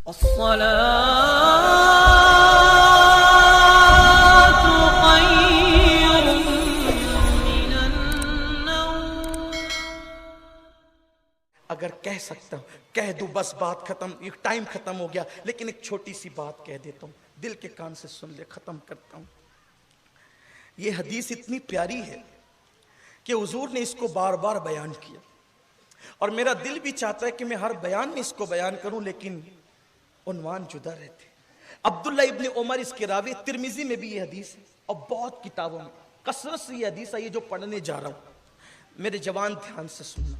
الصلاة خير من النوم. اگر کہہ سکتا ہوں کہہ دوں، بس بات ختم، ایک ٹائم ختم ہو گیا، لیکن ایک چھوٹی سی بات کہہ دیتا ہوں، دل کے کان سے سن لے، ختم کرتا ہوں. یہ حدیث اتنی پیاری ہے کہ حضور نے اس کو بار بار بیان کیا، اور میرا دل بھی چاہتا ہے کہ میں ہر بیان میں اس کو بیان کروں، لیکن عنوان جدا رہتے. عبداللہ ابن عمر اس کے راوی، ترمذی میں بھی یہ حدیث ہے، اور بہت کتابوں میں کثرت سے یہ حدیث ہے. یہ جو پڑھنے جا رہا ہوں، میرے جوان دھیان سے سننا.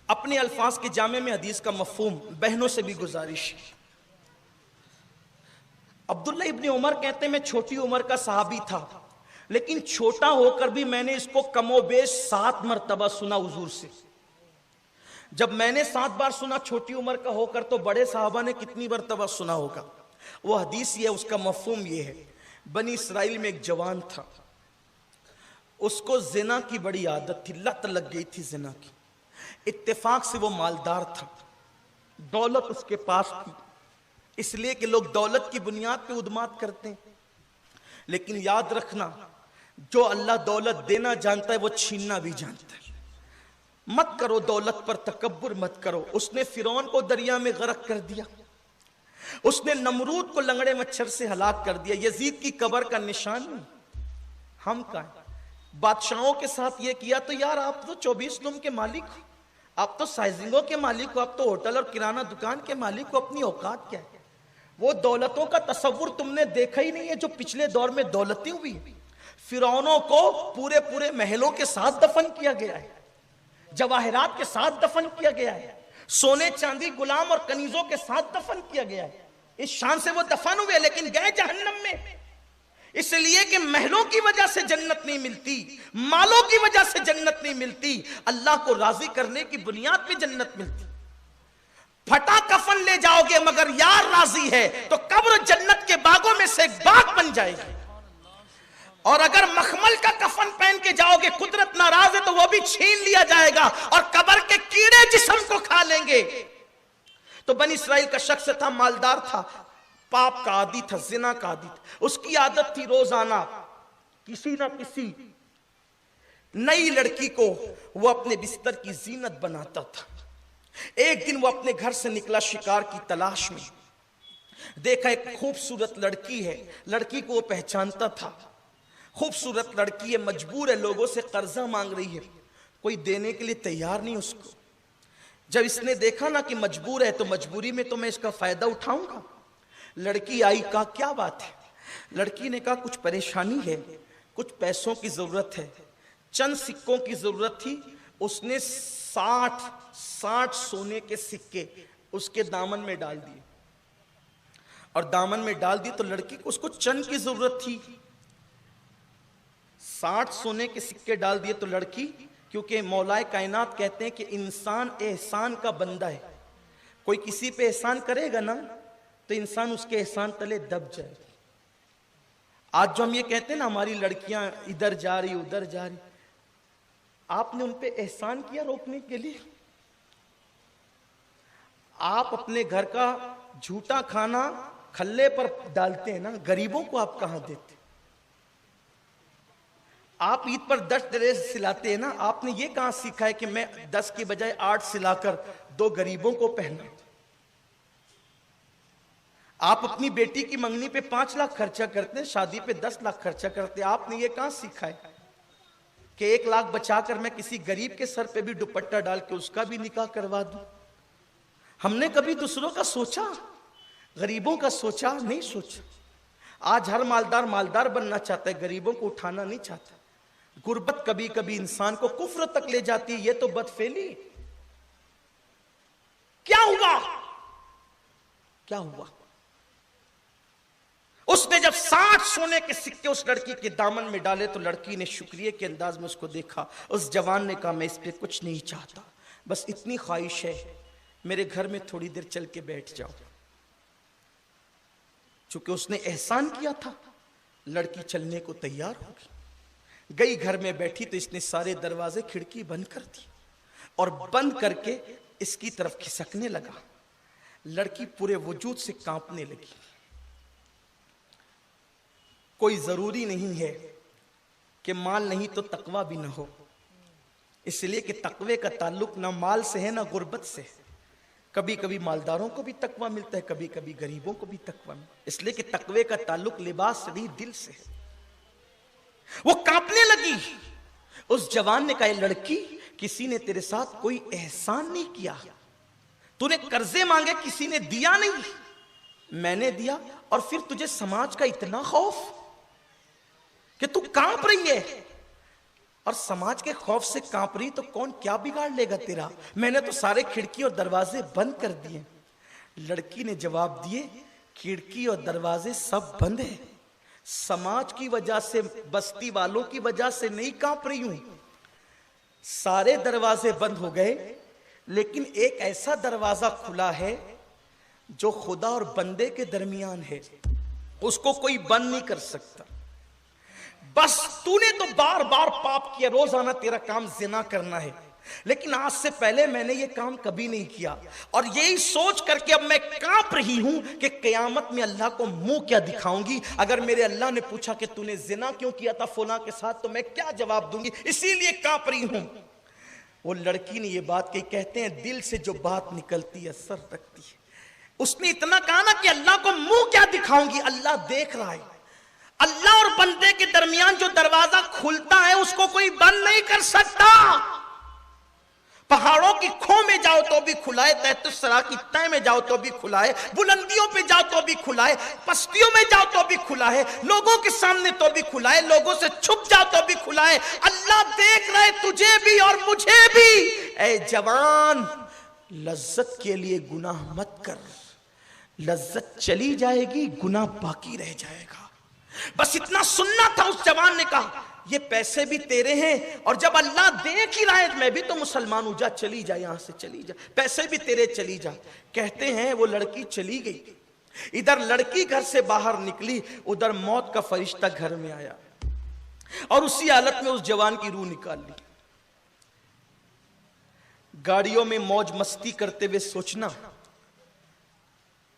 اپنے الفاظ کے جامع میں حدیث کا مفہوم بہنوں سے بھی گزارش. عبداللہ ابن عمر کہتے ہیں میں چھوٹی عمر کا صحابی تھا، لیکن چھوٹا ہو کر بھی میں نے اس کو کم و بیش 7 مرتبہ سنا حضور سے. جب میں نے 7 بار سنا چھوٹی عمر کا ہو کر، تو بڑے صحابہ نے کتنی مرتبہ سنا ہوگا؟ وہ حدیث یہ ہے، اس کا مفہوم یہ ہے. بنی اسرائیل میں ایک جوان تھا، اس کو زنا کی بڑی عادت تھی، لت لگ گئی تھی زنا کی. اتفاق سے وہ مالدار تھا، دولت اس کے پاس تھی، اس لیے کہ لوگ دولت کی بنیاد پہ ادمات کرتے ہیں. لیکن یاد رکھنا، جو اللہ دولت دینا جانتا ہے وہ چھیننا بھی جانتا ہے. مت کرو دولت پر تکبر، مت کرو. اس نے فرعون کو دریا میں غرق کر دیا، اس نے نمرود کو لنگڑے مچھر سے ہلاک کر دیا. یزید کی قبر کا نشان نہیں. ہم کہاں بادشاہوں کے ساتھ یہ کیا؟ تو یار آپ تو 24 روم کے مالک ہو، آپ تو سائزنگوں کے مالک ہو، آپ تو ہوٹل اور کرانہ دکان کے مالک ہو. اپنی اوقات کیا ہے؟ وہ دولتوں کا تصور تم نے دیکھا ہی نہیں ہے جو پچھلے دور میں دولتیں ہوئی. فرعونوں کو پورے پورے محلوں کے ساتھ دفن کیا گیا ہے، جواہرات کے ساتھ دفن کیا گیا ہے، سونے چاندی غلام اور کنیزوں کے ساتھ دفن کیا گیا ہے. اس شان سے وہ دفن ہوئے، لیکن گئے جہنم میں. اس لیے کہ محلوں کی وجہ سے جنت نہیں ملتی، مالوں کی وجہ سے جنت نہیں ملتی، اللہ کو راضی کرنے کی بنیاد پہ جنت ملتی. پھٹا کفن لے جاؤ گے مگر یار راضی ہے تو قبر جنت کے باغوں میں سے ایک باغ بن جائے گی. اور اگر مخمل کا کفن پہن کے جاؤ گے، قدرت ناراض ہے تو وہ بھی چھین لیا جائے گا اور قبر کے کیڑے جسم کو کھا لیں گے. تو بنی اسرائیل کا شخص تھا، مالدار تھا، پاپ کا عادی تھا، زنا کا عادی تھا. اس کی عادت تھی روزانہ کسی نہ کسی نئی لڑکی کو وہ اپنے بستر کی زینت بناتا تھا. ایک دن وہ اپنے گھر سے نکلا شکار کی تلاش میں، دیکھا ایک خوبصورت لڑکی ہے. لڑکی کو وہ پہچانتا تھا، خوبصورت لڑکی ہے، مجبور ہے، لوگوں سے قرضہ مانگ رہی ہے، کوئی دینے کے لیے تیار نہیں اس کو. جب اس نے دیکھا نا کہ مجبور ہے، تو مجبوری میں تو میں اس کا فائدہ اٹھاؤں گا. لڑکی آئی، کہا کیا بات ہے؟ لڑکی نے کہا کچھ پریشانی ہے، کچھ پیسوں کی ضرورت ہے، چند سکوں کی ضرورت تھی. اس نے 60 سونے کے سکے اس کے دامن میں ڈال دیے، اور دامن میں ڈال دی تو لڑکی کو اس کو چند کی ضرورت تھی. 60 سونے کے سکے ڈال دیے تو لڑکی، کیونکہ مولا کائنات کہتے ہیں کہ انسان احسان کا بندہ ہے، کوئی کسی پہ احسان کرے گا نا تو انسان اس کے احسان تلے دب جائے. آج جو ہم یہ کہتے ہیں نا ہماری لڑکیاں ادھر جا رہی ادھر جا رہی، آپ نے ان پہ احسان کیا روکنے کے لیے؟ آپ اپنے گھر کا جھوٹا کھانا کھلے پر ڈالتے ہیں نا، غریبوں کو آپ کہاں دیتے؟ آپ عید پر 10 ڈریس سلاتے ہیں نا، آپ نے یہ کہاں سیکھا ہے کہ میں 10 کی بجائے 8 سلا کر 2 غریبوں کو پہنا؟ آپ اپنی بیٹی کی منگنی پہ 5 لاکھ خرچہ کرتے ہیں، شادی پہ 10 لاکھ خرچہ کرتے ہیں. آپ نے یہ کہاں سیکھا ہے کہ 1 لاکھ بچا کر میں کسی غریب کے سر پہ بھی دوپٹہ ڈال کے اس کا بھی نکاح کروا دوں؟ ہم نے کبھی دوسروں کا سوچا؟ غریبوں کا سوچا؟ نہیں سوچا. آج ہر مالدار بننا چاہتا ہے، غریبوں کو اٹھانا نہیں چاہتا. غربت کبھی کبھی انسان کو کفر تک لے جاتی ہے. یہ تو بدفعلی. کیا ہوا؟ اس نے جب 60 سونے کے سکے اس لڑکی کے دامن میں ڈالے تو لڑکی نے شکریہ کے انداز میں اس کو دیکھا. اس جوان نے کہا میں اس پہ کچھ نہیں چاہتا، بس اتنی خواہش ہے میرے گھر میں تھوڑی دیر چل کے بیٹھ جاؤ. چونکہ اس نے احسان کیا تھا، لڑکی چلنے کو تیار ہو گئی. گھر میں بیٹھی تو اس نے سارے دروازے کھڑکی بند کر دی اور بند کر کے اس کی طرف کھسکنے لگا. لڑکی پورے وجود سے کانپنے لگی. کوئی ضروری نہیں ہے کہ مال نہیں تو تقوی بھی نہ ہو، اس لیے کہ تقوی کا تعلق نہ مال سے ہے نہ غربت سے. کبھی کبھی مالداروں کو بھی تقوی ملتا ہے، کبھی کبھی غریبوں کو بھی تقوی ملتا ہے، اس لیے کہ تقوی کا تعلق لباس سے نہیں دل سے ہے. وہ کانپنے لگی. اس جوان نے کہا، اے لڑکی، کسی نے تیرے ساتھ کوئی احسان نہیں کیا، تو نے قرضے مانگے کسی نے دیا نہیں، میں نے دیا، اور پھر تجھے سماج کا اتنا خوف کہ تو کانپ رہی ہے. اور سماج کے خوف سے کانپ رہی تو کون کیا بگاڑ لے گا تیرا؟ میں نے تو سارے کھڑکی اور دروازے بند کر دیے. لڑکی نے جواب دیے، کھڑکی اور دروازے سب بند ہیں، سماج کی وجہ سے، بستی والوں کی وجہ سے نہیں کانپ رہی ہوں. سارے دروازے بند ہو گئے، لیکن ایک ایسا دروازہ کھلا ہے جو خدا اور بندے کے درمیان ہے، اس کو کوئی بند نہیں کر سکتا. بس تو نے تو بار بار پاپ کیا، روزانہ تیرا کام زنا کرنا ہے، لیکن آج سے پہلے میں نے یہ کام کبھی نہیں کیا، اور یہی سوچ کر کے اب میں کانپ رہی ہوں کہ قیامت میں اللہ کو منہ کیا دکھاؤں گی. اگر میرے اللہ نے پوچھا کہ تو نے زنا کیوں کیا تھا فلاں کے ساتھ، تو میں کیا جواب دوں گی؟ اسی لیے کانپ رہی ہوں. وہ لڑکی نے یہ بات کہی. کہتے ہیں دل سے جو بات نکلتی ہے اثر رکھتی ہے. اس نے اتنا کہا نا کہ اللہ کو منہ کیا دکھاؤں گی، اللہ دیکھ رہا ہے. اللہ اور بندے کے درمیان جو دروازہ کھلتا ہے اس کو کوئی بند نہیں کر سکتا. پہاڑوں کی کھو میں جاؤ تو بھی کھلائے، تحت الثری کی تہ میں جاؤ تو بھی کھلائے، بلندیوں پہ جاؤ تو بھی کھلائے، پستیوں میں جاؤ تو بھی کھلائے، لوگوں کے سامنے تو بھی کھلائے، لوگوں سے چھپ جاؤ تو بھی کھلائے. اللہ دیکھ رہے تجھے بھی اور مجھے بھی. اے جوان، لذت کے لیے گناہ مت کر، لذت چلی جائے گی، گناہ باقی رہ جائے گا. بس اتنا سننا تھا. اس جوان نے کہا، یہ پیسے بھی تیرے ہیں، اور جب اللہ دیکھ ہی رہا ہے، میں بھی تو مسلمان ہوں، جا چلی جا یہاں سے، چلی جا، پیسے بھی تیرے، چلی جا. کہتے ہیں وہ لڑکی چلی گئی. ادھر لڑکی گھر سے باہر نکلی، ادھر موت کا فرشتہ گھر میں آیا، اور اسی حالت میں اس جوان کی روح نکال لی. گاڑیوں میں موج مستی کرتے ہوئے سوچنا،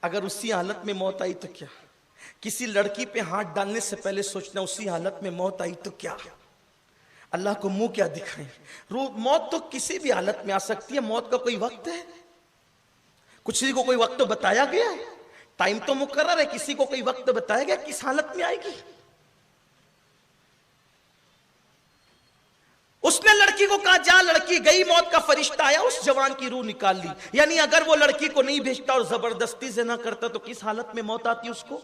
اگر اسی حالت میں موت آئی تو کیا؟ کسی لڑکی پہ ہاتھ ڈالنے سے پہلے سوچنا، اسی حالت میں موت آئی تو کیا؟ اللہ کو منہ کیا دکھائیں؟ موت تو کسی بھی حالت میں آ سکتی ہے. موت کا کوئی وقت ہے؟ کسی کو کوئی وقت تو بتایا گیا ہے؟ ٹائم تو مقرر ہے، کسی کو کوئی وقت بتایا گیا کس حالت میں آئے گی؟ اس نے لڑکی کو کہا، جا. لڑکی گئی، موت کا فرشتہ آیا، اس جوان کی روح نکال لی. یعنی اگر وہ لڑکی کو نہیں بھیجتا اور زبردستی سے نہ کرتا تو کس حالت میں موت آتی اس کو؟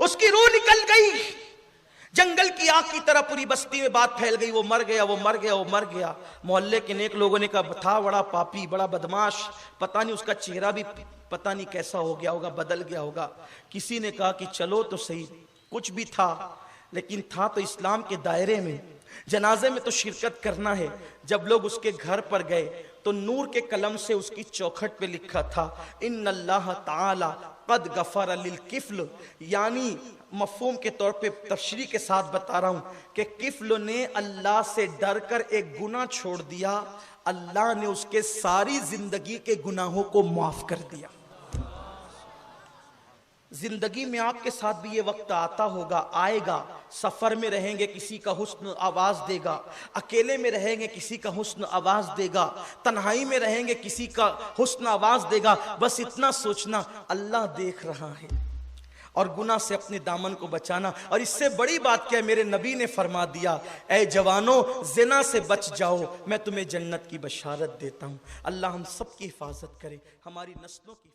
اس کی روح نکل گئی. جنگل کی آگ کی طرح پوری بستی میں بات پھیل گئی، وہ مر گیا، وہ مر گیا، وہ مر گیا. محلے کے نیک لوگوں نے کہا، تھا بڑا پاپی، بڑا بدماش، پتہ نہیں اس کا چہرہ بھی پتہ نہیں کیسا ہو گیا ہوگا، بدل گیا ہوگا. کسی نے کہا کہ چلو تو صحیح، کچھ بھی تھا لیکن تھا تو اسلام کے دائرے میں، جنازے میں تو شرکت کرنا ہے. جب لوگ اس کے گھر پر گئے تو نور کے قلم سے اس کی چوکھٹ پہ لکھا تھا، ان اللہ تعالی قد غفر للکفل. یعنی مفہوم کے طور پہ تشریح کے ساتھ بتا رہا ہوں کہ کفل نے اللہ سے ڈر کر ایک گناہ چھوڑ دیا، اللہ نے اس کے ساری زندگی کے گناہوں کو معاف کر دیا. زندگی میں آپ کے ساتھ بھی یہ وقت آتا ہوگا، آئے گا. سفر میں رہیں گے، کسی کا حسن آواز دے گا، اکیلے میں رہیں گے، کسی کا حسن آواز دے گا، تنہائی میں رہیں گے، کسی کا حسن آواز دے گا. بس اتنا سوچنا، اللہ دیکھ رہا ہے، اور گناہ سے اپنے دامن کو بچانا. اور اس سے بڑی بات کیا ہے، میرے نبی نے فرما دیا، اے جوانوں، زنا سے بچ جاؤ، میں تمہیں جنت کی بشارت دیتا ہوں. اللہ ہم سب کی حفاظت کرے، ہماری نسلوں کی